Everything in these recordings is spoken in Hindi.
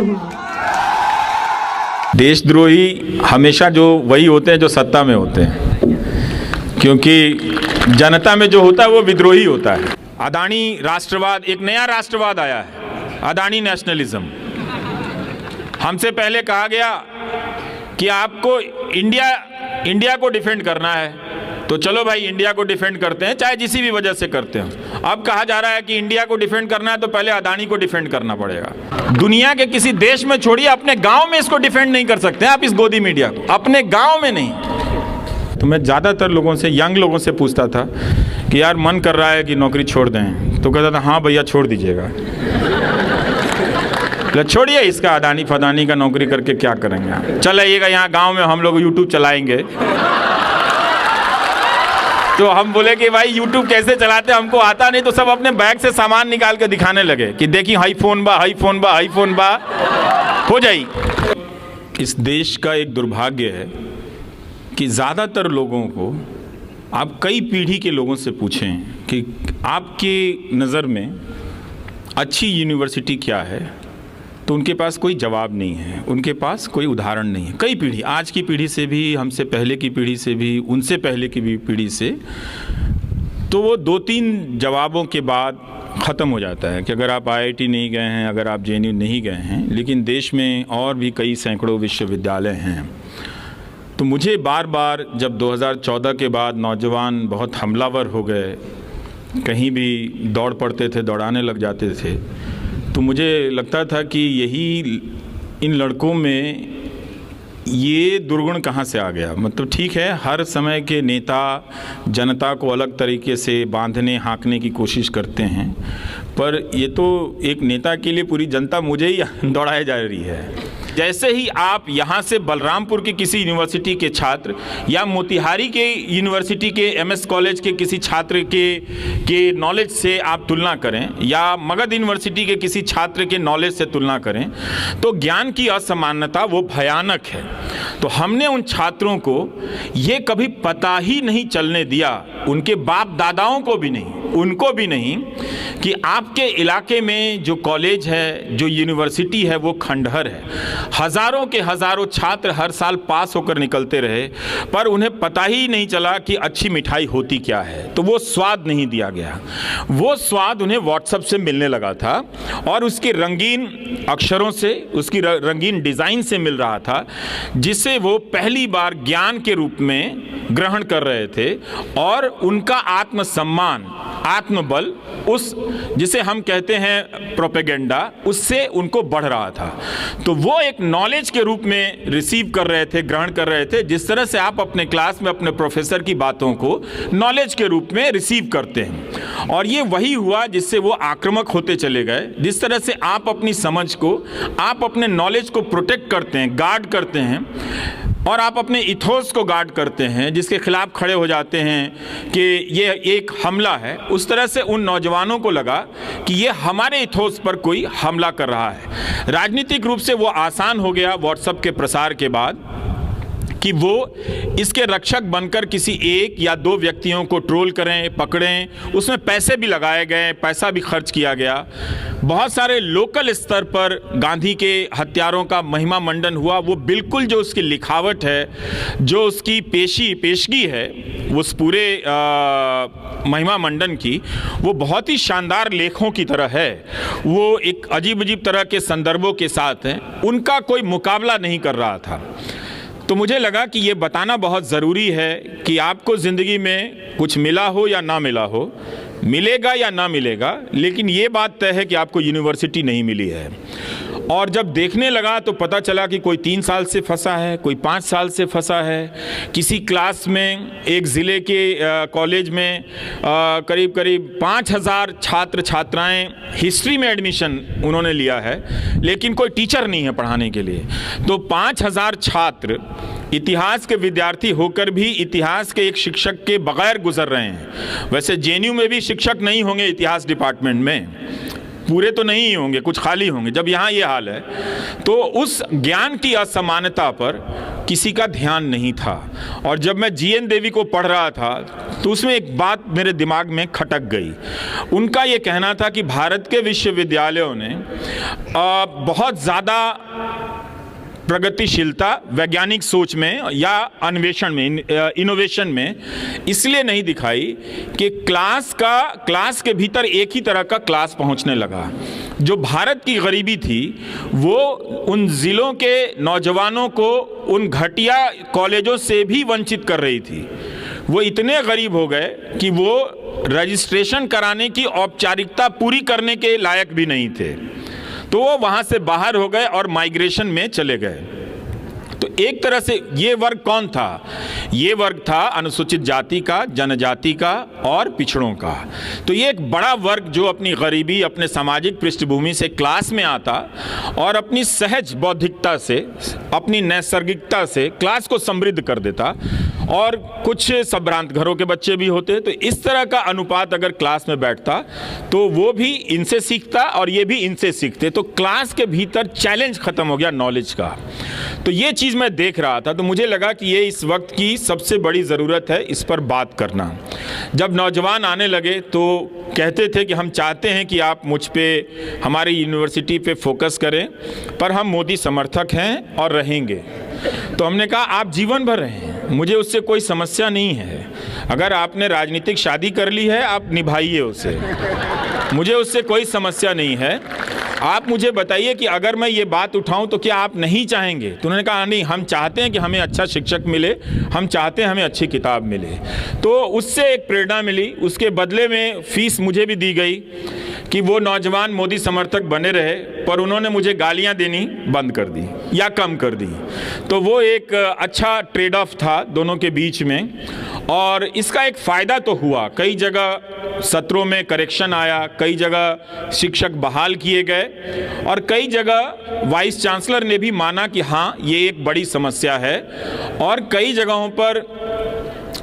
हूँ। देशद्रोही हमेशा जो वही होते हैं जो सत्ता में होते हैं, क्योंकि जनता में जो होता है वो विद्रोही होता है। अदानी राष्ट्रवाद, एक नया राष्ट्रवाद आया है, अदानी नेशनलिज्म। हमसे पहले कहा गया कि आपको इंडिया को डिफेंड करना है, तो चलो भाई इंडिया को डिफेंड करते हैं, चाहे जिसी भी वजह से करते हो। अब कहा जा रहा है कि इंडिया को डिफेंड करना है तो पहले अदानी को डिफेंड करना पड़ेगा। दुनिया के किसी देश में छोड़िए, अपने गांव में इसको डिफेंड नहीं कर सकते आप, इस गोदी मीडिया को, अपने गांव में नहीं। तो मैं ज़्यादातर लोगों से, यंग लोगों से पूछता था कि यार मन कर रहा है कि नौकरी छोड़ दें, तो कहता था हाँ भैया छोड़ दीजिएगा। छोड़िए इसका अदानी फदानी का नौकरी करके क्या करेंगे, चल आइएगा यहाँ गांव में हम लोग यूट्यूब चलाएंगे। तो हम बोले कि भाई यूट्यूब कैसे चलाते हमको आता नहीं, तो सब अपने बैग से सामान निकाल के दिखाने लगे कि देखिए हाई फोन बा, हाई फोन बा, हाई फोन बा, हो जाई। इस देश का एक दुर्भाग्य है कि ज़्यादातर लोगों को, आप कई पीढ़ी के लोगों से पूछें कि आपकी नज़र में अच्छी यूनिवर्सिटी क्या है, तो उनके पास कोई जवाब नहीं है, उनके पास कोई उदाहरण नहीं है। कई पीढ़ी, आज की पीढ़ी से भी, हमसे पहले की पीढ़ी से भी, उनसे पहले की भी पीढ़ी से, तो वो 2-3 जवाबों के बाद ख़त्म हो जाता है कि अगर आप IIT नहीं गए हैं, अगर आप JNU नहीं गए हैं, लेकिन देश में और भी कई सैकड़ों विश्वविद्यालय हैं। तो मुझे बार बार जब 2014 के बाद नौजवान बहुत हमलावर हो गए, कहीं भी दौड़ पड़ते थे, दौड़ाने लग जाते थे, तो मुझे लगता था कि यही इन लड़कों में ये दुर्गुण कहाँ से आ गया। मतलब ठीक है, हर समय के नेता जनता को अलग तरीके से बांधने हाँकने की कोशिश करते हैं, पर ये तो एक नेता के लिए पूरी जनता मुझे ही दौड़ाई जा रही है। जैसे ही आप यहाँ से बलरामपुर की किसी यूनिवर्सिटी के छात्र या मोतिहारी के यूनिवर्सिटी के MS कॉलेज के किसी छात्र के नॉलेज से आप तुलना करें, या मगध यूनिवर्सिटी के किसी छात्र के नॉलेज से तुलना करें, तो ज्ञान की असमानता वो भयानक है। तो हमने उन छात्रों को ये कभी पता ही नहीं चलने दिया, उनके बाप दादाओं को भी नहीं, उनको भी नहीं, कि आपके इलाके में जो कॉलेज है, जो यूनिवर्सिटी है, वो खंडहर है। हज़ारों के हज़ारों छात्र हर साल पास होकर निकलते रहे, पर उन्हें पता ही नहीं चला कि अच्छी मिठाई होती क्या है। तो वो स्वाद नहीं दिया गया, वो स्वाद उन्हें व्हाट्सएप से मिलने लगा था, और उसके रंगीन अक्षरों से, उसकी रंगीन डिज़ाइन से मिल रहा था, जिसे वो पहली बार ज्ञान के रूप में ग्रहण कर रहे थे। और उनका आत्मसम्मान, आत्मबल, उस जिसे हम कहते हैं प्रोपेगेंडा, उससे उनको बढ़ रहा था। तो वो एक नॉलेज के रूप में रिसीव कर रहे थे, ग्रहण कर रहे थे, जिस तरह से आप अपने क्लास में अपने प्रोफेसर की बातों को नॉलेज के रूप में रिसीव करते हैं। और ये वही हुआ जिससे वो आक्रामक होते चले गए। जिस तरह से आप अपनी समझ को, आप अपने नॉलेज को प्रोटेक्ट करते हैं, गार्ड करते हैं, और आप अपने इथोस को गार्ड करते हैं, जिसके खिलाफ खड़े हो जाते हैं कि ये एक हमला है, उस तरह से उन नौजवानों को लगा कि ये हमारे इथोस पर कोई हमला कर रहा है। राजनीतिक रूप से वो आसान हो गया व्हाट्सएप के प्रसार के बाद कि वो इसके रक्षक बनकर किसी एक या दो व्यक्तियों को ट्रोल करें, पकड़ें। उसमें पैसे भी लगाए गए, पैसा भी खर्च किया गया। बहुत सारे लोकल स्तर पर गांधी के हत्यारों का महिमा मंडन हुआ। वो बिल्कुल जो उसकी लिखावट है, जो उसकी पेशगी है, उस पूरे महिमा मंडन की, वो बहुत ही शानदार लेखों की तरह है। वो एक अजीब अजीब तरह के संदर्भों के साथ हैं, उनका कोई मुकाबला नहीं कर रहा था। तो मुझे लगा कि ये बताना बहुत ज़रूरी है कि आपको ज़िंदगी में कुछ मिला हो या ना मिला हो, मिलेगा या ना मिलेगा, लेकिन ये बात तय है कि आपको यूनिवर्सिटी नहीं मिली है। और जब देखने लगा तो पता चला कि कोई 3 साल से फंसा है, कोई 5 साल से फंसा है। किसी क्लास में, एक ज़िले के कॉलेज में करीब 5000 छात्र छात्राएं हिस्ट्री में एडमिशन उन्होंने लिया है, लेकिन कोई टीचर नहीं है पढ़ाने के लिए। तो 5000 छात्र इतिहास के विद्यार्थी होकर भी इतिहास के एक शिक्षक के बगैर गुजर रहे हैं। वैसे JNU में भी शिक्षक नहीं होंगे इतिहास डिपार्टमेंट में, पूरे तो नहीं होंगे, कुछ खाली होंगे। जब यहाँ ये हाल है तो उस ज्ञान की असमानता पर किसी का ध्यान नहीं था। और जब मैं जीएन देवी को पढ़ रहा था तो उसमें एक बात मेरे दिमाग में खटक गई। उनका ये कहना था कि भारत के विश्वविद्यालयों ने बहुत ज़्यादा प्रगतिशीलता वैज्ञानिक सोच में या अन्वेषण में, इनोवेशन में इसलिए नहीं दिखाई कि क्लास के भीतर एक ही तरह का क्लास पहुंचने लगा। जो भारत की गरीबी थी वो उन ज़िलों के नौजवानों को उन घटिया कॉलेजों से भी वंचित कर रही थी। वो इतने गरीब हो गए कि वो रजिस्ट्रेशन कराने की औपचारिकता पूरी करने के लायक भी नहीं थे, तो वो वहाँ से बाहर हो गए और माइग्रेशन में चले गए। तो एक तरह से ये वर्ग कौन था? ये वर्ग था अनुसूचित जाति का, जनजाति का और पिछड़ों का। तो ये एक बड़ा वर्ग जो अपनी गरीबी, अपने सामाजिक पृष्ठभूमि से क्लास में आता और अपनी सहज बौद्धिकता से, अपनी नैसर्गिकता से क्लास को समृद्ध कर देता। और कुछ संभ्रांत घरों के बच्चे भी होते। तो इस तरह का अनुपात अगर क्लास में बैठता तो वो भी इनसे सीखता और ये भी इनसे सीखते। तो क्लास के भीतर चैलेंज खत्म हो गया नॉलेज का। तो ये चीज़ मैं देख रहा था, तो मुझे लगा कि ये इस वक्त की सबसे बड़ी ज़रूरत है इस पर बात करना। जब नौजवान आने लगे तो कहते थे कि हम चाहते हैं कि आप मुझ पे, हमारी यूनिवर्सिटी पे फोकस करें, पर हम मोदी समर्थक हैं और रहेंगे। तो हमने कहा आप जीवन भर रहें, मुझे उससे कोई समस्या नहीं है। अगर आपने राजनीतिक शादी कर ली है आप निभाइए उसे, मुझे उससे कोई समस्या नहीं है। आप मुझे बताइए कि अगर मैं ये बात उठाऊं तो क्या आप नहीं चाहेंगे? तो उन्होंने कहा नहीं, हम चाहते हैं कि हमें अच्छा शिक्षक मिले, हम चाहते हैं हमें अच्छी किताब मिले। तो उससे एक प्रेरणा मिली। उसके बदले में फीस मुझे भी दी गई कि वो नौजवान मोदी समर्थक बने रहे, पर उन्होंने मुझे गालियां देनी बंद कर दी या कम कर दी। तो वो एक अच्छा ट्रेड ऑफ था दोनों के बीच में। और इसका एक फ़ायदा तो हुआ, कई जगह सत्रों में करेक्शन आया, कई जगह शिक्षक बहाल किए गए और कई जगह वाइस चांसलर ने भी माना कि हाँ ये एक बड़ी समस्या है। और कई जगहों पर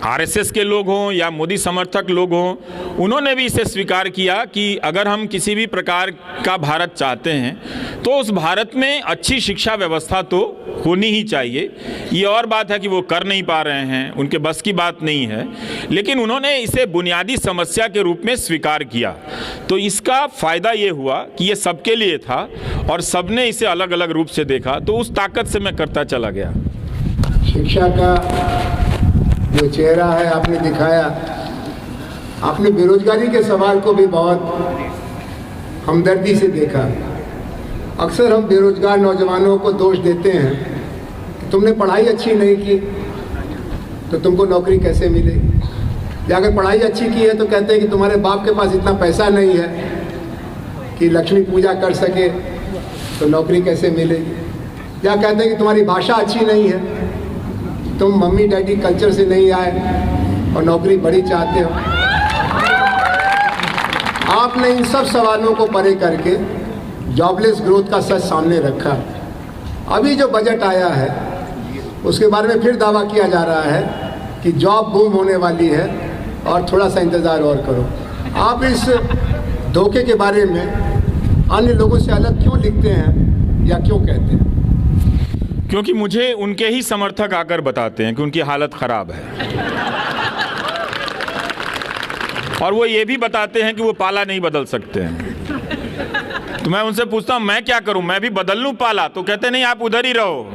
आरएसएस के लोग हों या मोदी समर्थक लोग हों, उन्होंने भी इसे स्वीकार किया कि अगर हम किसी भी प्रकार का भारत चाहते हैं तो उस भारत में अच्छी शिक्षा व्यवस्था तो होनी ही चाहिए। ये और बात है कि वो कर नहीं पा रहे हैं, उनके बस की बात नहीं है, लेकिन उन्होंने इसे बुनियादी समस्या के रूप में स्वीकार किया। तो इसका फ़ायदा ये हुआ कि ये सबके लिए था और सबने इसे अलग अलग रूप से देखा। तो उस ताकत से मैं करता चला गया। शिक्षा का जो चेहरा है आपने दिखाया, आपने बेरोजगारी के सवाल को भी बहुत हमदर्दी से देखा। अक्सर हम बेरोजगार नौजवानों को दोष देते हैं कि तुमने पढ़ाई अच्छी नहीं की तो तुमको नौकरी कैसे मिलेगी, या अगर पढ़ाई अच्छी की है तो कहते हैं कि तुम्हारे बाप के पास इतना पैसा नहीं है कि लक्ष्मी पूजा कर सके तो नौकरी कैसे मिलेगी, या कहते हैं कि तुम्हारी भाषा अच्छी नहीं है, तुम मम्मी डैडी कल्चर से नहीं आए और नौकरी बड़ी चाहते हो। आपने इन सब सवालों को परे करके जॉबलेस ग्रोथ का सच सामने रखा। अभी जो बजट आया है उसके बारे में फिर दावा किया जा रहा है कि जॉब बूम होने वाली है और थोड़ा सा इंतज़ार और करो। आप इस धोखे के बारे में अन्य लोगों से अलग क्यों लिखते हैं या क्यों कहते हैं? क्योंकि मुझे उनके ही समर्थक आकर बताते हैं कि उनकी हालत ख़राब है और वो ये भी बताते हैं कि वो पाला नहीं बदल सकते हैं। तो मैं उनसे पूछता हूँ मैं क्या करूँ, मैं भी बदल लूँ पाला? तो कहते नहीं, आप उधर ही रहो,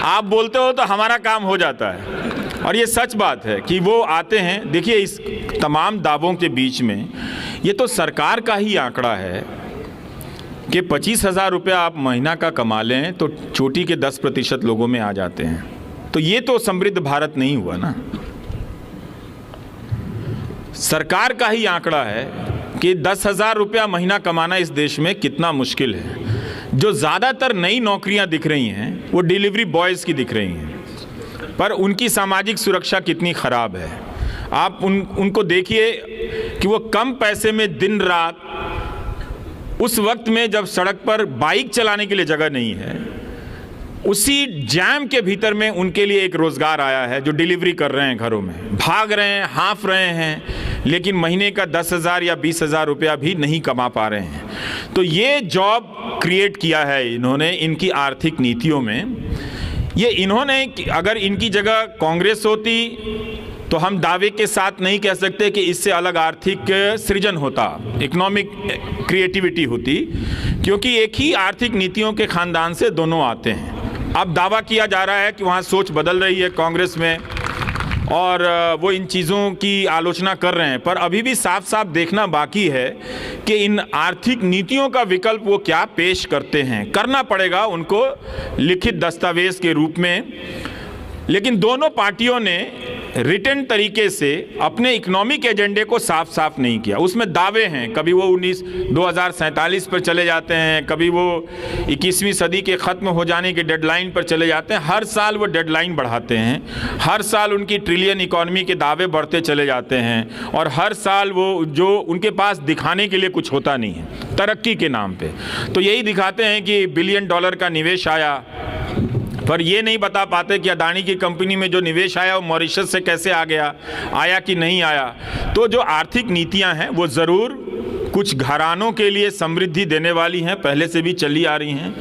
आप बोलते हो तो हमारा काम हो जाता है। और ये सच बात है कि वो आते हैं। देखिए, इस तमाम दावों के बीच में ये तो सरकार का ही आंकड़ा है कि 25,000 रुपया आप महीना का कमा लें तो चोटी के 10% लोगों में आ जाते हैं। तो ये तो समृद्ध भारत नहीं हुआ ना। सरकार का ही आंकड़ा है कि 10,000 रुपया महीना कमाना इस देश में कितना मुश्किल है। जो ज़्यादातर नई नौकरियां दिख रही हैं वो डिलीवरी बॉयज़ की दिख रही हैं, पर उनकी सामाजिक सुरक्षा कितनी ख़राब है। आप उनको देखिए कि वो कम पैसे में दिन रात, उस वक्त में जब सड़क पर बाइक चलाने के लिए जगह नहीं है, उसी जैम के भीतर में उनके लिए एक रोज़गार आया है जो डिलीवरी कर रहे हैं, घरों में भाग रहे हैं, हाँफ रहे हैं, लेकिन महीने का 10,000 या 20,000 रुपया भी नहीं कमा पा रहे हैं। तो ये जॉब क्रिएट किया है इन्होंने इनकी आर्थिक नीतियों में। ये इन्होंने, अगर इनकी जगह कांग्रेस होती तो हम दावे के साथ नहीं कह सकते कि इससे अलग आर्थिक सृजन होता, इकोनॉमिक क्रिएटिविटी होती, क्योंकि एक ही आर्थिक नीतियों के खानदान से दोनों आते हैं। अब दावा किया जा रहा है कि वहाँ सोच बदल रही है कांग्रेस में और वो इन चीज़ों की आलोचना कर रहे हैं, पर अभी भी साफ साफ देखना बाकी है कि इन आर्थिक नीतियों का विकल्प वो क्या पेश करते हैं। करना पड़ेगा उनको लिखित दस्तावेज के रूप में, लेकिन दोनों पार्टियों ने रिटन तरीके से अपने इकोनॉमिक एजेंडे को साफ साफ नहीं किया। उसमें दावे हैं, कभी वो 2047 पर चले जाते हैं, कभी वो 21वीं सदी के ख़त्म हो जाने के डेडलाइन पर चले जाते हैं। हर साल वो डेडलाइन बढ़ाते हैं, हर साल उनकी ट्रिलियन इकॉनमी के दावे बढ़ते चले जाते हैं और हर साल वो जो उनके पास दिखाने के लिए कुछ होता नहीं है तरक्की के नाम पे। तो यही दिखाते हैं कि $1 बिलियन का निवेश आया, पर ये नहीं बता पाते कि अदानी की कंपनी में जो निवेश आया वो मॉरिशस से कैसे आ गया, आया कि नहीं आया। तो जो आर्थिक नीतियां हैं वो ज़रूर कुछ घरानों के लिए समृद्धि देने वाली हैं, पहले से भी चली आ रही हैं।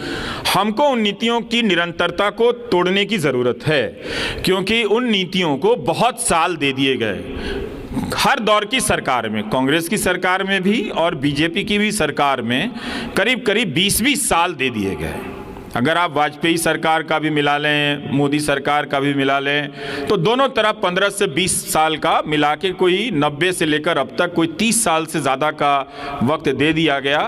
हमको उन नीतियों की निरंतरता को तोड़ने की ज़रूरत है, क्योंकि उन नीतियों को बहुत साल दे दिए गए। हर दौर की सरकार में, कांग्रेस की सरकार में भी और बीजेपी की भी सरकार में करीब करीब 20-20 साल दे दिए गए। अगर आप वाजपेयी सरकार का भी मिला लें, मोदी सरकार का भी मिला लें, तो दोनों तरफ 15 से 20 साल का मिला के कोई 90 से लेकर अब तक कोई 30 साल से ज़्यादा का वक्त दे दिया गया।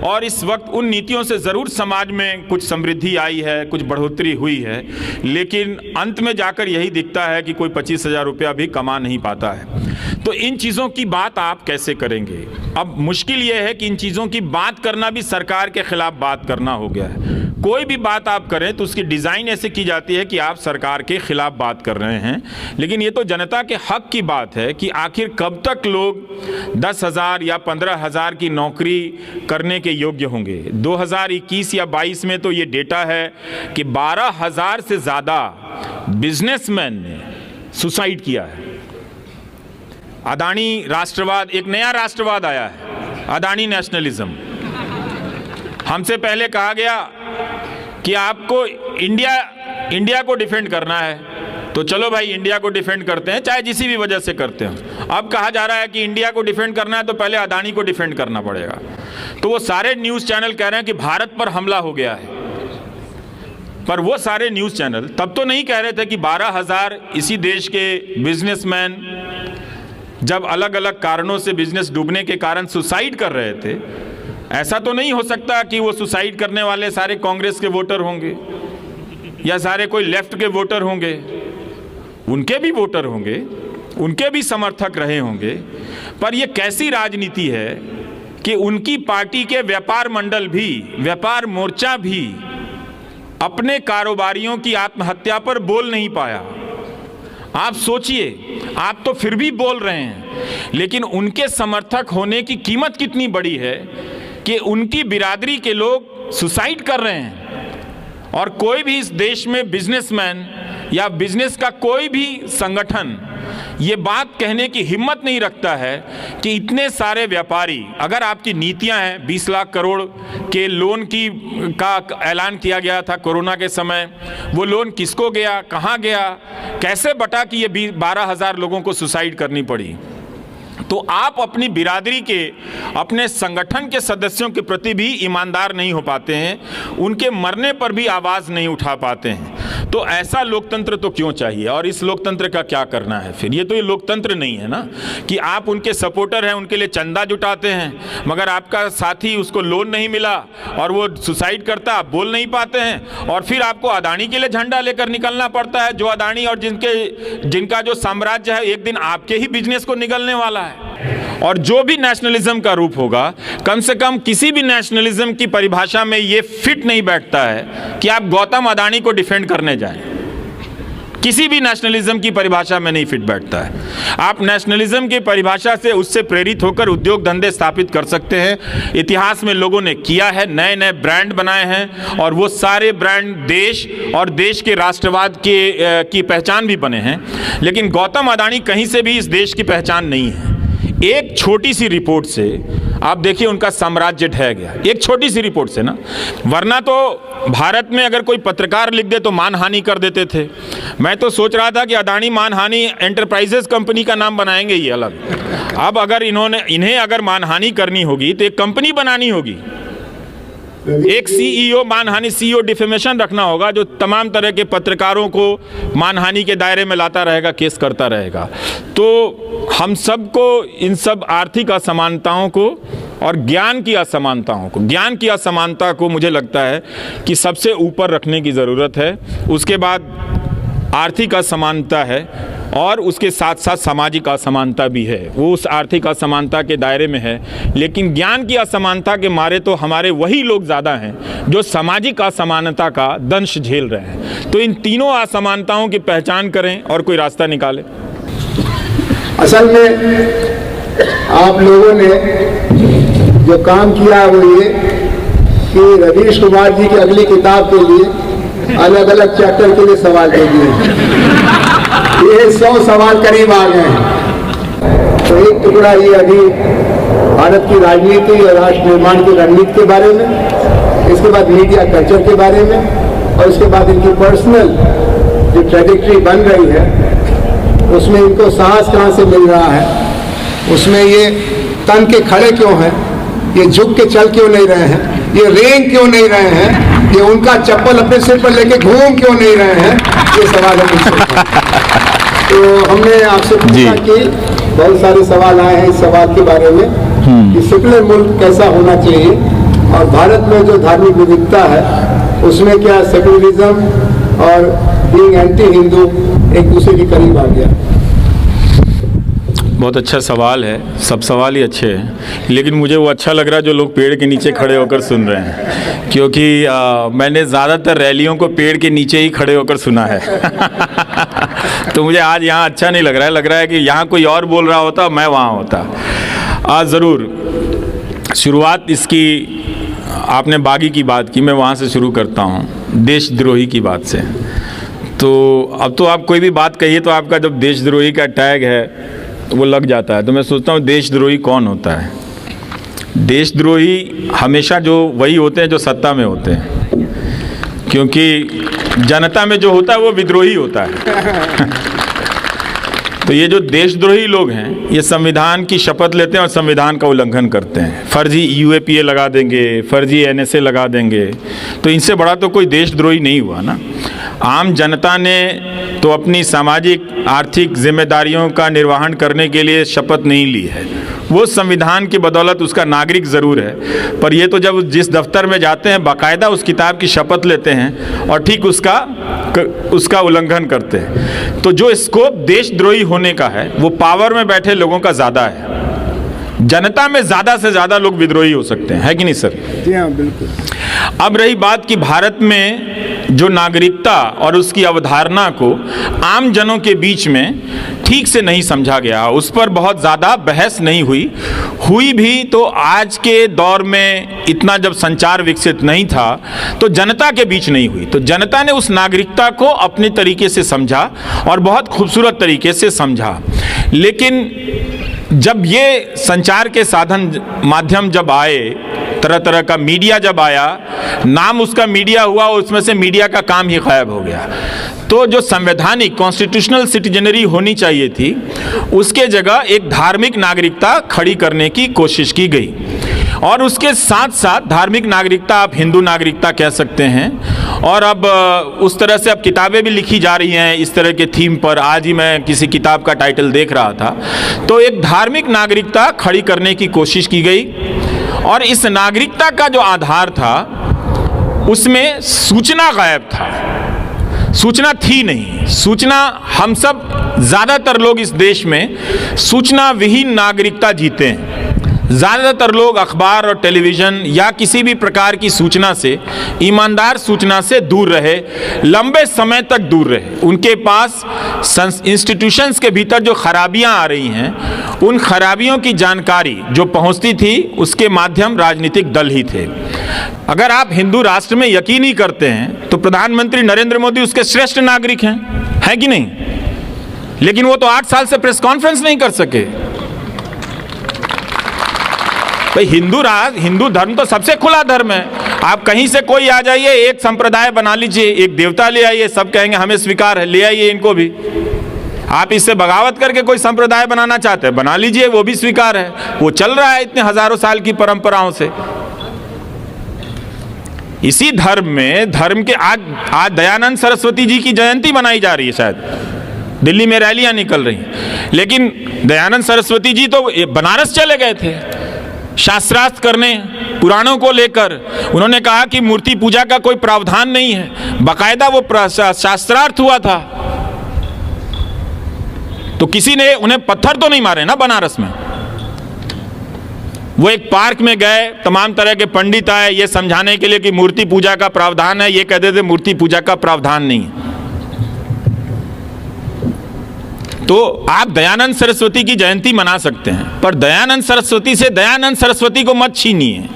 और इस वक्त उन नीतियों से ज़रूर समाज में कुछ समृद्धि आई है, कुछ बढ़ोतरी हुई है, लेकिन अंत में जाकर यही दिखता है कि कोई 25,000 रुपया भी कमा नहीं पाता है। तो इन चीज़ों की बात आप कैसे करेंगे? अब मुश्किल ये है कि इन चीज़ों की बात करना भी सरकार के खिलाफ बात करना हो गया है। कोई भी बात आप करें तो उसकी डिज़ाइन ऐसे की जाती है कि आप सरकार के खिलाफ बात कर रहे हैं, लेकिन ये तो जनता के हक की बात है कि आखिर कब तक लोग 10,000 या 15,000 की नौकरी करने के योग्य होंगे। 2021 या 22 में तो ये डेटा है कि 12,000 से ज़्यादा बिजनेसमैन ने सुसाइड किया है। अदानी राष्ट्रवाद, एक नया राष्ट्रवाद आया है, अदानी नेशनलिज्म। हमसे पहले कहा गया कि आपको इंडिया को डिफेंड करना है, तो चलो भाई इंडिया को डिफेंड करते हैं, चाहे जिसी भी वजह से करते हो। अब कहा जा रहा है कि इंडिया को डिफेंड करना है तो पहले अदानी को डिफेंड करना पड़ेगा। तो वो सारे न्यूज़ चैनल कह रहे हैं कि भारत पर हमला हो गया है, पर वो सारे न्यूज़ चैनल तब तो नहीं कह रहे थे कि 12,000 इसी देश के बिजनेसमैन जब अलग अलग कारणों से बिजनेस डूबने के कारण सुसाइड कर रहे थे। ऐसा तो नहीं हो सकता कि वो सुसाइड करने वाले सारे कांग्रेस के वोटर होंगे या सारे कोई लेफ्ट के वोटर होंगे। उनके भी वोटर होंगे, उनके भी समर्थक रहे होंगे, पर ये कैसी राजनीति है कि उनकी पार्टी के व्यापार मंडल भी, व्यापार मोर्चा भी अपने कारोबारियों की आत्महत्या पर बोल नहीं पाया। आप सोचिए, आप तो फिर भी बोल रहे हैं, लेकिन उनके समर्थक होने की कीमत कितनी बड़ी है कि उनकी बिरादरी के लोग सुसाइड कर रहे हैं। और कोई भी इस देश में बिजनेसमैन या बिजनेस का कोई भी संगठन ये बात कहने की हिम्मत नहीं रखता है कि इतने सारे व्यापारी, अगर आपकी नीतियां हैं 20 लाख करोड़ के लोन का ऐलान किया गया था कोरोना के समय, वो लोन किसको गया, कहाँ गया, कैसे बटा कि ये 12,000 लोगों को सुसाइड करनी पड़ी। तो आप अपनी बिरादरी के, अपने संगठन के सदस्यों के प्रति भी ईमानदार नहीं हो पाते हैं, उनके मरने पर भी आवाज़ नहीं उठा पाते हैं। तो ऐसा लोकतंत्र तो क्यों चाहिए? और इस लोकतंत्र का क्या करना है फिर? ये तो ये लोकतंत्र नहीं है ना कि आप उनके सपोर्टर हैं, उनके लिए चंदा जुटाते हैं, मगर आपका साथी उसको लोन नहीं मिला और वो सुसाइड करता, आप बोल नहीं पाते हैं, और फिर आपको अदानी के लिए झंडा लेकर निकलना पड़ता है, जो अदानी और जिनका जो साम्राज्य है एक दिन आपके ही बिजनेस को निगलने वाला है। और जो भी नेशनलिज्म का रूप होगा, कम से कम किसी भी नेशनलिज्म की परिभाषा में ये फिट नहीं बैठता है कि आप गौतम अदानी को डिफेंड करने जाएं। किसी भी नेशनलिज्म की परिभाषा में नहीं फिट बैठता है। आप नेशनलिज्म की परिभाषा से, उससे प्रेरित होकर उद्योग धंधे स्थापित कर सकते हैं। इतिहास में लोगों ने किया है, नए नए ब्रांड बनाए हैं, और वो सारे ब्रांड देश और देश के राष्ट्रवाद की पहचान भी बने हैं। लेकिन गौतम अदानी कहीं से भी इस देश की पहचान नहीं है। एक छोटी सी रिपोर्ट से आप देखिए उनका साम्राज्य ढह गया, एक छोटी सी रिपोर्ट से ना। वरना तो भारत में अगर कोई पत्रकार लिख दे तो मानहानि कर देते थे। मैं तो सोच रहा था कि अदानी मानहानि एंटरप्राइजेस कंपनी का नाम बनाएंगे ये अलग। अब अगर इन्हें अगर मानहानि करनी होगी तो एक कंपनी बनानी होगी, एक सीईओ मानहानि, सीईओ डिफेमेशन रखना होगा, जो तमाम तरह के पत्रकारों को मानहानि के दायरे में लाता रहेगा, केस करता रहेगा। तो हम सबको इन सब आर्थिक असमानताओं को और ज्ञान की असमानता को मुझे लगता है कि सबसे ऊपर रखने की ज़रूरत है। उसके बाद आर्थिक असमानता है और उसके साथ साथ सामाजिक असमानता भी है, वो उस आर्थिक असमानता के दायरे में है। लेकिन ज्ञान की असमानता के मारे तो हमारे वही लोग ज़्यादा हैं जो सामाजिक असमानता का दंश झेल रहे हैं। तो इन तीनों असमानताओं की पहचान करें और कोई रास्ता निकालें। असल में आप लोगों ने जो काम किया वो ये कि रवीश कुमार जी की अगली किताब के लिए अलग अलग चैप्टर के लिए सवाल दे दिए। ये 100 सवाल करीब आ गए हैं। तो एक टुकड़ा ये अभी भारत की राजनीति और राष्ट्र निर्माण की रणनीति के बारे में, इसके बाद मीडिया कल्चर के बारे में, और इसके बाद इनकी पर्सनल जो ट्रेजेक्ट्री बन रही है उसमें इनको साहस कहाँ से मिल रहा है, उसमें ये तन के खड़े क्यों हैं, ये झुक के चल क्यों नहीं रहे हैं, ये रेंग क्यों नहीं रहे हैं, ये उनका चप्पल अपने सिर पर लेके घूम क्यों नहीं रहे हैं, ये सवाल है। तो हमने आपसे पूछा कि बहुत सारे सवाल आए हैं इस सवाल के बारे में कि सेकुलर मुल्क कैसा होना चाहिए, और भारत में जो धार्मिक विविधता है उसमें क्या सेकुलरिज्म और बीइंग एंटी हिंदू एक दूसरे के करीब आ गया। बहुत अच्छा सवाल है, सब सवाल ही अच्छे हैं, लेकिन मुझे वो अच्छा लग रहा है जो लोग पेड़ के नीचे खड़े होकर सुन रहे हैं, क्योंकि मैंने ज़्यादातर रैलियों को पेड़ के नीचे ही खड़े होकर सुना है। तो मुझे आज यहाँ अच्छा नहीं लग रहा है कि यहाँ कोई और बोल रहा होता, मैं वहाँ होता। आज ज़रूर शुरुआत इसकी, आपने बागी की बात की, मैं वहाँ से शुरू करता हूँ, देशद्रोही की बात से। तो अब तो आप कोई भी बात कहिए तो आपका जब देशद्रोही का टैग है वो लग जाता है। तो मैं सोचता हूँ देशद्रोही कौन होता है? देशद्रोही हमेशा जो वही होते हैं जो सत्ता में होते हैं, क्योंकि जनता में जो होता है वो विद्रोही होता है। तो ये जो देशद्रोही लोग हैं ये संविधान की शपथ लेते हैं और संविधान का उल्लंघन करते हैं, फर्जी यूएपीए लगा देंगे, फर्जी एनएसए लगा देंगे। तो इनसे बड़ा तो कोई देशद्रोही नहीं हुआ ना। आम जनता ने तो अपनी सामाजिक आर्थिक जिम्मेदारियों का निर्वहन करने के लिए शपथ नहीं ली है, वो संविधान की बदौलत उसका नागरिक ज़रूर है। पर ये तो जब जिस दफ्तर में जाते हैं बाकायदा उस किताब की शपथ लेते हैं और ठीक उसका उल्लंघन करते हैं। तो जो स्कोप देशद्रोही होने का है वो पावर में बैठे लोगों का ज़्यादा है। जनता में ज़्यादा से ज़्यादा लोग विद्रोही हो सकते हैं, है कि नहीं सर? जी हाँ, बिल्कुल। अब रही बात कि भारत में जो नागरिकता और उसकी अवधारणा को आम जनों के बीच में ठीक से नहीं समझा गया, उस पर बहुत ज़्यादा बहस नहीं हुई भी तो आज के दौर में इतना जब संचार विकसित नहीं था तो जनता के बीच नहीं हुई। तो जनता ने उस नागरिकता को अपने तरीके से समझा और बहुत खूबसूरत तरीके से समझा। लेकिन जब ये संचार के साधन माध्यम जब आए, तरह तरह का मीडिया जब आया, नाम उसका मीडिया हुआ, उसमें से मीडिया का काम ही गायब हो गया। तो जो संवैधानिक कॉन्स्टिट्यूशनल सिटीजनरी होनी चाहिए थी उसके जगह एक धार्मिक नागरिकता खड़ी करने की कोशिश की गई। और उसके साथ साथ धार्मिक नागरिकता आप हिंदू नागरिकता कह सकते हैं। और अब उस तरह से अब किताबें भी लिखी जा रही हैं इस तरह के थीम पर। आज ही मैं किसी किताब का टाइटल देख रहा था। तो एक धार्मिक नागरिकता खड़ी करने की कोशिश की गई और इस नागरिकता का जो आधार था उसमें सूचना गायब था, सूचना थी नहीं। सूचना, हम सब ज़्यादातर लोग इस देश में सूचना विहीन नागरिकता जीते हैं। ज़्यादातर लोग अखबार और टेलीविज़न या किसी भी प्रकार की सूचना से, ईमानदार सूचना से दूर रहे, लंबे समय तक दूर रहे। उनके पास इंस्टीट्यूशंस के भीतर जो खराबियां आ रही हैं उन खराबियों की जानकारी जो पहुंचती थी उसके माध्यम राजनीतिक दल ही थे। अगर आप हिंदू राष्ट्र में यकीन ही करते हैं तो प्रधानमंत्री नरेंद्र मोदी उसके श्रेष्ठ नागरिक हैं, है कि नहीं? लेकिन वो तो 8 साल से प्रेस कॉन्फ्रेंस नहीं कर सके। भाई हिंदू धर्म तो सबसे खुला धर्म है। आप कहीं से कोई आ जाइए, एक संप्रदाय बना लीजिए, एक देवता ले आइए, सब कहेंगे हमें स्वीकार है, ले आइए इनको भी। आप इससे बगावत करके कोई संप्रदाय बनाना चाहते हैं, बना लीजिए, वो भी स्वीकार है। वो चल रहा है इतने हजारों साल की परंपराओं से। इसी धर्म में धर्म के आज दयानंद सरस्वती जी की जयंती मनाई जा रही है, शायद दिल्ली में रैलियां निकल रही हैं। लेकिन दयानंद सरस्वती जी तो बनारस चले गए थे शास्त्रार्थ करने, पुराणों को लेकर। उन्होंने कहा कि मूर्ति पूजा का कोई प्रावधान नहीं है, बाकायदा वो शास्त्रार्थ हुआ था। तो किसी ने उन्हें पत्थर तो नहीं मारे ना बनारस में। वो एक पार्क में गए, तमाम तरह के पंडित आए ये समझाने के लिए कि मूर्ति पूजा का प्रावधान है, ये कहते थे मूर्ति पूजा का प्रावधान नहीं है। तो आप दयानंद सरस्वती की जयंती मना सकते हैं, पर दयानंद सरस्वती से दयानंद सरस्वती को मत छीनिए।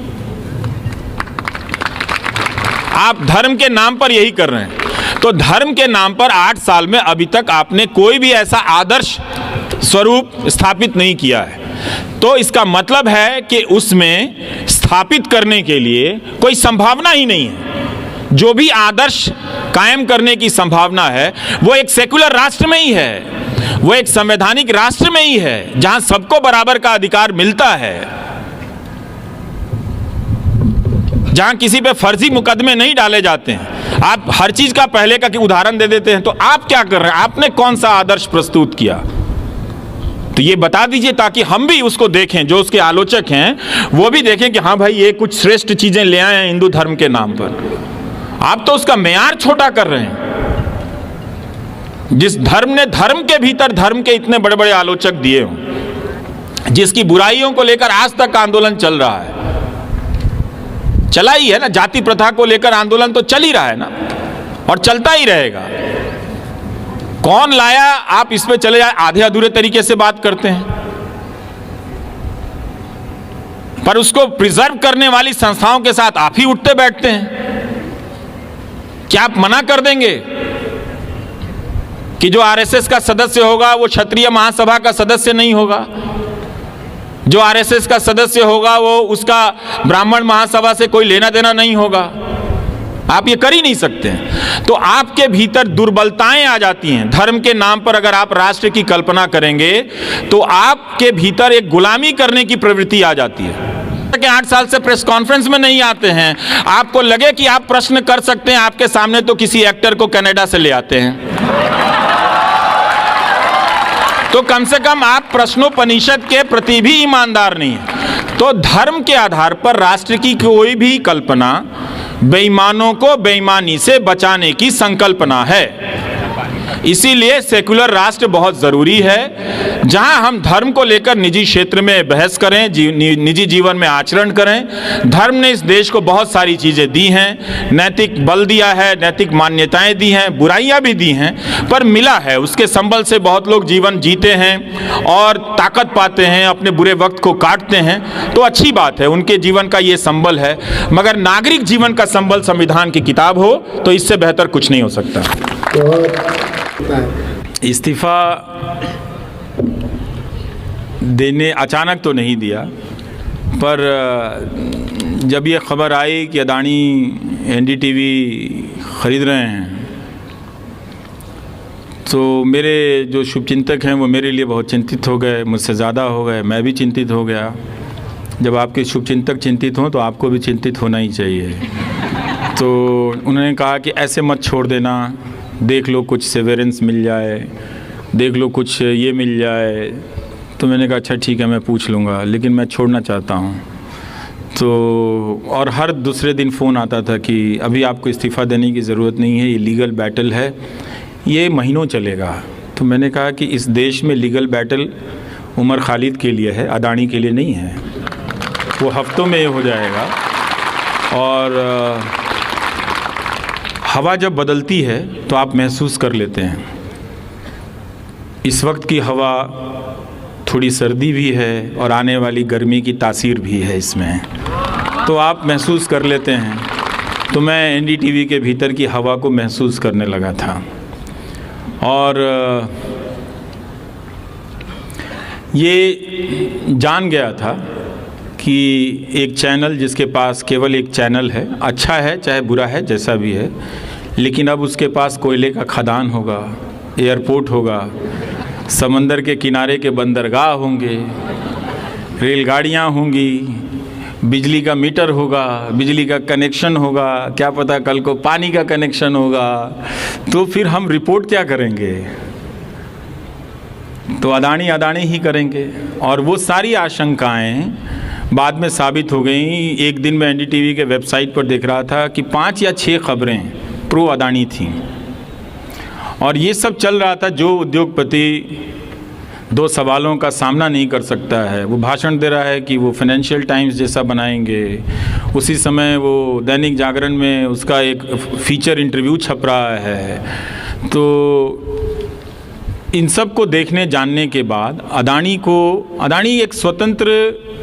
आप धर्म के नाम पर यही कर रहे हैं। तो धर्म के नाम पर 8 साल में अभी तक आपने कोई भी ऐसा आदर्श स्वरूप स्थापित नहीं किया है। तो इसका मतलब है कि उसमें स्थापित करने के लिए कोई संभावना ही नहीं है। जो भी आदर्श कायम करने की संभावना है वो एक सेकुलर राष्ट्र में ही है, वो एक संवैधानिक राष्ट्र में ही है, जहां सबको बराबर का अधिकार मिलता है, जहां किसी पे फर्जी मुकदमे नहीं डाले जाते हैं। आप हर चीज का पहले का उदाहरण दे देते हैं। तो आप क्या कर रहे हैं? आपने कौन सा आदर्श प्रस्तुत किया? तो ये बता दीजिए ताकि हम भी उसको देखें, जो उसके आलोचक हैं वो भी देखें कि हाँ भाई ये कुछ श्रेष्ठ चीजें ले आए हैं हिंदू धर्म के नाम पर। आप तो उसका मेयार छोटा कर रहे हैं। जिस धर्म ने धर्म के भीतर धर्म के इतने बड़े बड़े आलोचक दिए हों, जिसकी बुराइयों को लेकर आज तक आंदोलन चल रहा है, चला ही है ना, जाति प्रथा को लेकर आंदोलन तो चल ही रहा है ना, और चलता ही रहेगा। कौन लाया? आप इस पे चले जाए, आधे अधूरे तरीके से बात करते हैं, पर उसको प्रिजर्व करने वाली संस्थाओं के साथ आप ही उठते बैठते हैं। क्या आप मना कर देंगे कि जो आरएसएस का सदस्य होगा वो क्षत्रिय महासभा का सदस्य नहीं होगा? जो आरएसएस का सदस्य होगा वो उसका ब्राह्मण महासभा से कोई लेना देना नहीं होगा? आप ये कर ही नहीं सकते हैं। तो आपके भीतर दुर्बलताएं आ जाती हैं। धर्म के नाम पर अगर आप राष्ट्र की कल्पना करेंगे तो आपके भीतर एक गुलामी करने की प्रवृत्ति आ जाती है। 8 साल से प्रेस कॉन्फ्रेंस में नहीं आते हैं, आपको लगे कि आप प्रश्न कर सकते हैं आपके सामने, तो किसी एक्टर को कनाडा से ले आते हैं। तो कम से कम आप प्रश्नोपनिषद के प्रति भी ईमानदार नहीं है। तो धर्म के आधार पर राष्ट्र की कोई भी कल्पना बेईमानों को बेईमानी से बचाने की संकल्पना है। इसीलिए सेकुलर राष्ट्र बहुत जरूरी है, जहां हम धर्म को लेकर निजी क्षेत्र में बहस करें, निजी जीवन में आचरण करें। धर्म ने इस देश को बहुत सारी चीजें दी हैं, नैतिक बल दिया है, नैतिक मान्यताएं दी हैं, बुराइयां भी दी हैं, पर मिला है। उसके संबल से बहुत लोग जीवन जीते हैं और ताकत पाते हैं, अपने बुरे वक्त को काटते हैं। तो अच्छी बात है, उनके जीवन का ये संबल है। मगर नागरिक जीवन का संबल संविधान की किताब हो तो इससे बेहतर कुछ नहीं हो सकता। इस्तीफा देने अचानक तो नहीं दिया, पर जब ये खबर आई कि अदानी एनडीटीवी ख़रीद रहे हैं, तो मेरे जो शुभचिंतक हैं वो मेरे लिए बहुत चिंतित हो गए, मुझसे ज़्यादा हो गए। मैं भी चिंतित हो गया। जब आपके शुभचिंतक चिंतित हों तो आपको भी चिंतित होना ही चाहिए। तो उन्होंने कहा कि ऐसे मत छोड़ देना, देख लो कुछ सेवेरेंस मिल जाए, देख लो कुछ ये मिल जाए। तो मैंने कहा अच्छा ठीक है, मैं पूछ लूँगा, लेकिन मैं छोड़ना चाहता हूँ। तो और हर दूसरे दिन फ़ोन आता था कि अभी आपको इस्तीफ़ा देने की ज़रूरत नहीं है, ये लीगल बैटल है, ये महीनों चलेगा। तो मैंने कहा कि इस देश में लीगल बैटल उमर खालिद के लिए है, अदानी के लिए नहीं है। वो हफ्तों में हो जाएगा। और हवा जब बदलती है तो आप महसूस कर लेते हैं। इस वक्त की हवा थोड़ी सर्दी भी है और आने वाली गर्मी की तासीर भी है इसमें, तो आप महसूस कर लेते हैं। तो मैं एनडीटीवी के भीतर की हवा को महसूस करने लगा था। और ये जान गया था कि एक चैनल जिसके पास केवल एक चैनल है, अच्छा है चाहे बुरा है जैसा भी है, लेकिन अब उसके पास कोयले का खदान होगा, एयरपोर्ट होगा, समंदर के किनारे के बंदरगाह होंगे, रेलगाड़ियाँ होंगी, बिजली का मीटर होगा, बिजली का कनेक्शन होगा, क्या पता कल को पानी का कनेक्शन होगा, तो फिर हम रिपोर्ट क्या करेंगे? तो अदानी ही करेंगे। और वो सारी आशंकाएं बाद में साबित हो गई। एक दिन मैं एनडीटीवी के वेबसाइट पर देख रहा था कि 5 या 6 खबरें प्रो अदानी थीं, और ये सब चल रहा था। जो उद्योगपति 2 सवालों का सामना नहीं कर सकता है, वो भाषण दे रहा है कि वो फाइनेंशियल टाइम्स जैसा बनाएंगे। उसी समय वो दैनिक जागरण में उसका एक फीचर इंटरव्यू छप रहा है। तो इन सब को देखने जानने के बाद अदानी एक स्वतंत्र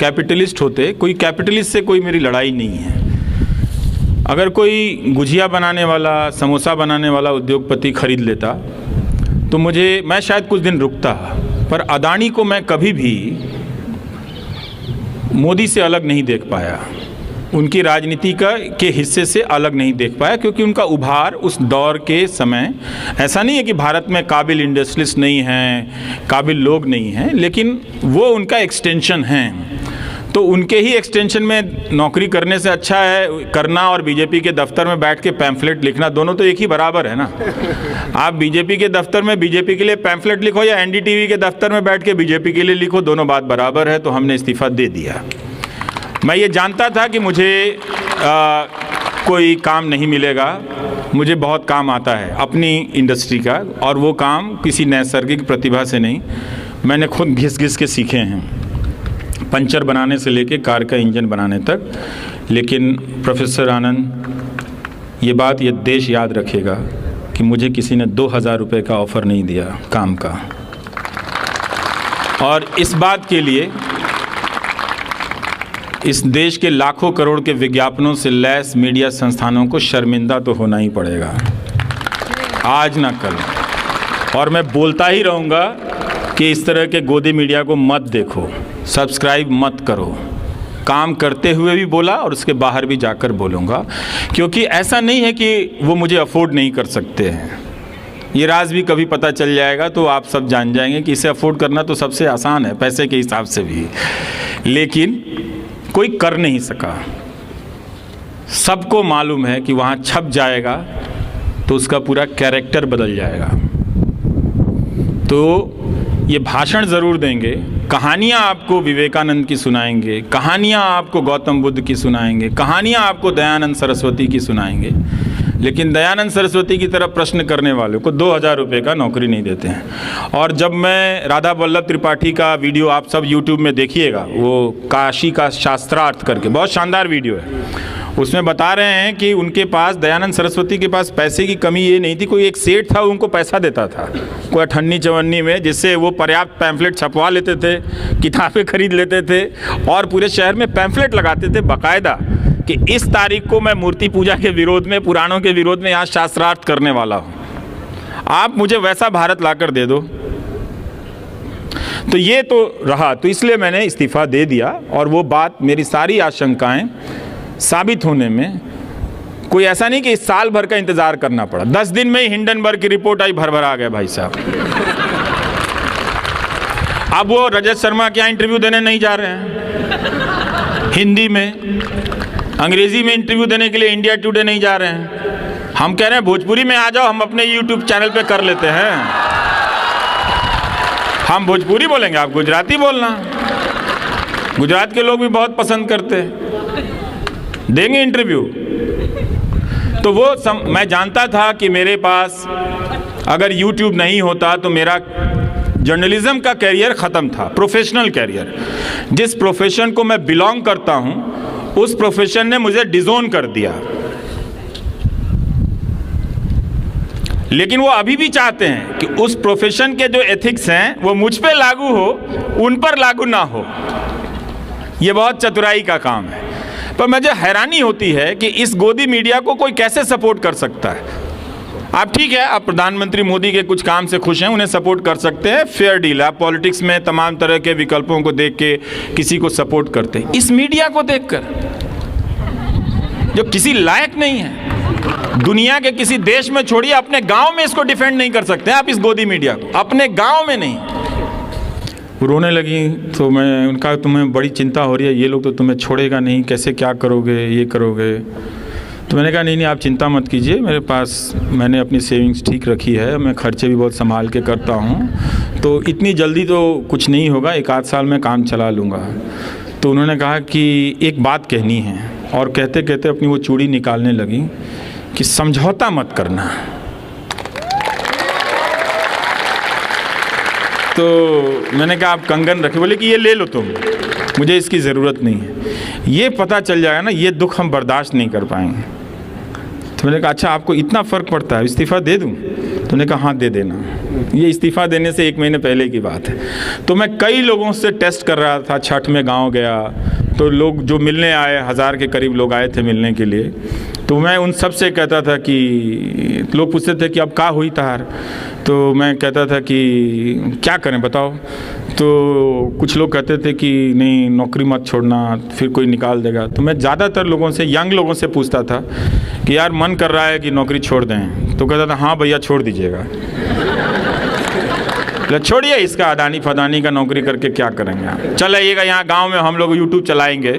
कैपिटलिस्ट होते। कोई कैपिटलिस्ट से कोई मेरी लड़ाई नहीं है। अगर कोई गुजिया बनाने वाला, समोसा बनाने वाला उद्योगपति खरीद लेता तो मैं शायद कुछ दिन रुकता, पर अदानी को मैं कभी भी मोदी से अलग नहीं देख पाया, उनकी राजनीति के हिस्से से अलग नहीं देख पाया, क्योंकि उनका उभार उस दौर के समय, ऐसा नहीं है कि भारत में काबिल इंडस्ट्रियलिस्ट नहीं हैं, काबिल लोग नहीं हैं, लेकिन वो उनका एक्सटेंशन हैं। तो उनके ही एक्सटेंशन में नौकरी करने से अच्छा है करना और बीजेपी के दफ्तर में बैठ के पैम्फलेट लिखना, दोनों तो एक ही बराबर है ना। आप बीजेपी के दफ्तर में बीजेपी के लिए पैम्फलेट लिखो या एनडीटीवी के दफ्तर में बैठ के बीजेपी के लिए लिखो, दोनों बात बराबर है। तो हमने इस्तीफ़ा दे दिया। मैं ये जानता था कि मुझे कोई काम नहीं मिलेगा, मुझे बहुत काम आता है अपनी इंडस्ट्री का, और वो काम किसी नैसर्गिक प्रतिभा से नहीं, मैंने खुद घिस के सीखे हैं, पंचर बनाने से लेके कार का इंजन बनाने तक। लेकिन प्रोफेसर आनंद, ये बात ये देश याद रखेगा कि मुझे किसी ने 2000 रुपये का ऑफ़र नहीं दिया काम का, और इस बात के लिए इस देश के लाखों करोड़ के विज्ञापनों से लैस मीडिया संस्थानों को शर्मिंदा तो होना ही पड़ेगा, आज ना कल। और मैं बोलता ही रहूँगा कि इस तरह के गोदी मीडिया को मत देखो, सब्सक्राइब मत करो। काम करते हुए भी बोला और उसके बाहर भी जाकर बोलूँगा, क्योंकि ऐसा नहीं है कि वो मुझे अफोर्ड नहीं कर सकते हैं। ये राज भी कभी पता चल जाएगा तो आप सब जान जाएंगे कि इसे अफोर्ड करना तो सबसे आसान है, पैसे के हिसाब से भी, लेकिन कोई कर नहीं सका। सबको मालूम है कि वहाँ छप जाएगा तो उसका पूरा कैरेक्टर बदल जाएगा। तो ये भाषण ज़रूर देंगे, कहानियाँ आपको विवेकानंद की सुनाएंगे, कहानियाँ आपको गौतम बुद्ध की सुनाएंगे, कहानियाँ आपको दयानंद सरस्वती की सुनाएंगे, लेकिन दयानंद सरस्वती की तरफ प्रश्न करने वालों को 2000 रुपये का नौकरी नहीं देते हैं। और जब मैं राधा वल्लभ त्रिपाठी का वीडियो आप सब यूट्यूब में देखिएगा, वो काशी का शास्त्रार्थ करके बहुत शानदार वीडियो है, उसमें बता रहे हैं कि उनके पास, दयानंद सरस्वती के पास पैसे की कमी ये नहीं थी। कोई एक सेठ था, उनको पैसा देता था कोई 98-54 में, जिससे वो पर्याप्त पैम्फलेट छपवा लेते थे, किताबें खरीद लेते थे और पूरे शहर में पैम्फलेट लगाते थे बाकायदा कि इस तारीख को मैं मूर्ति पूजा के विरोध में, पुराणों के विरोध में यहाँ शास्त्रार्थ करने वाला हूँ, आप मुझे वैसा भारत लाकर दे दो। तो ये तो रहा, तो इसलिए मैंने इस्तीफ़ा दे दिया। और वो बात, मेरी सारी आशंकाएं साबित होने में कोई ऐसा नहीं कि इस साल भर का इंतज़ार करना पड़ा। 10 दिन में ही हिंडनबर्ग की रिपोर्ट आई, भर आ गया भाई साहब। अब वो रजत शर्मा के यहाँ इंटरव्यू देने नहीं जा रहे हैं, हिंदी में, अंग्रेजी में इंटरव्यू देने के लिए इंडिया टुडे नहीं जा रहे हैं। हम कह रहे हैं भोजपुरी में आ जाओ, हम अपने यूट्यूब चैनल पे कर लेते हैं। हम भोजपुरी बोलेंगे, आप गुजराती बोलना, गुजरात के लोग भी बहुत पसंद करते हैं, देंगे इंटरव्यू। तो वो मैं जानता था कि मेरे पास अगर यूट्यूब नहीं होता तो मेरा जर्नलिज्म का कैरियर ख़त्म था, प्रोफेशनल कैरियर। जिस प्रोफेशन को मैं बिलोंग करता हूँ उस प्रोफेशन ने मुझे डिज़ोन कर दिया। लेकिन वो अभी भी चाहते हैं कि उस प्रोफेशन के जो एथिक्स हैं वो मुझ पे लागू हो, उन पर लागू ना हो। ये बहुत चतुराई का काम है। पर मुझे हैरानी होती है कि इस गोदी मीडिया को कोई कैसे सपोर्ट कर सकता है। आप ठीक है, आप प्रधानमंत्री मोदी के कुछ काम से खुश हैं, उन्हें सपोर्ट कर सकते हैं, फेयर डील है। आप पॉलिटिक्स में तमाम तरह के विकल्पों को देख के किसी को सपोर्ट करते हैं। इस मीडिया को देखकर जो किसी लायक नहीं है, दुनिया के किसी देश में छोड़िए, अपने गांव में इसको डिफेंड नहीं कर सकते आप, इस गोदी मीडिया को, अपने गांव में नहीं। वो रोने लगी तो मैं उनका, तुम्हें बड़ी चिंता हो रही है, ये लोग तो तुम्हें छोड़ेगा नहीं, कैसे क्या करोगे, ये करोगे। तो मैंने कहा नहीं आप चिंता मत कीजिए, मेरे पास मैंने अपनी सेविंग्स ठीक रखी है, मैं खर्चे भी बहुत संभाल के करता हूँ, तो इतनी जल्दी तो कुछ नहीं होगा, 1 आध साल में काम चला लूँगा। तो उन्होंने कहा कि एक बात कहनी है, और कहते कहते अपनी वो चूड़ी निकालने लगी कि समझौता मत करना। तो मैंने कहा आप कंगन रखे, बोले कि ये ले लो तुम, मुझे इसकी ज़रूरत नहीं है, ये पता चल जाएगा ना ये दुख हम बर्दाश्त नहीं कर पाएंगे। तो मैंने कहा अच्छा आपको इतना फ़र्क पड़ता है, इस्तीफ़ा दे दूँ? तो उन्होंने कहा हाँ दे देना। ये इस्तीफ़ा देने से 1 महीने पहले की बात है। तो मैं कई लोगों से टेस्ट कर रहा था, छठ में गांव गया तो लोग जो मिलने आए, 1000 के करीब लोग आए थे मिलने के लिए, तो मैं उन सब से कहता था कि लोग पूछते थे कि अब क्या हुई तार, तो मैं कहता था कि क्या करें बताओ। तो कुछ लोग कहते थे कि नहीं नौकरी मत छोड़ना, फिर कोई निकाल देगा। तो मैं ज़्यादातर लोगों से, यंग लोगों से पूछता था कि यार मन कर रहा है कि नौकरी छोड़ दें, तो कहता था हाँ भैया छोड़ दीजिएगा। छोड़िए इसका अदानी फदानी का नौकरी करके क्या करेंगे आप, चल आइएगा यहाँ गांव में हम लोग यूट्यूब चलाएंगे।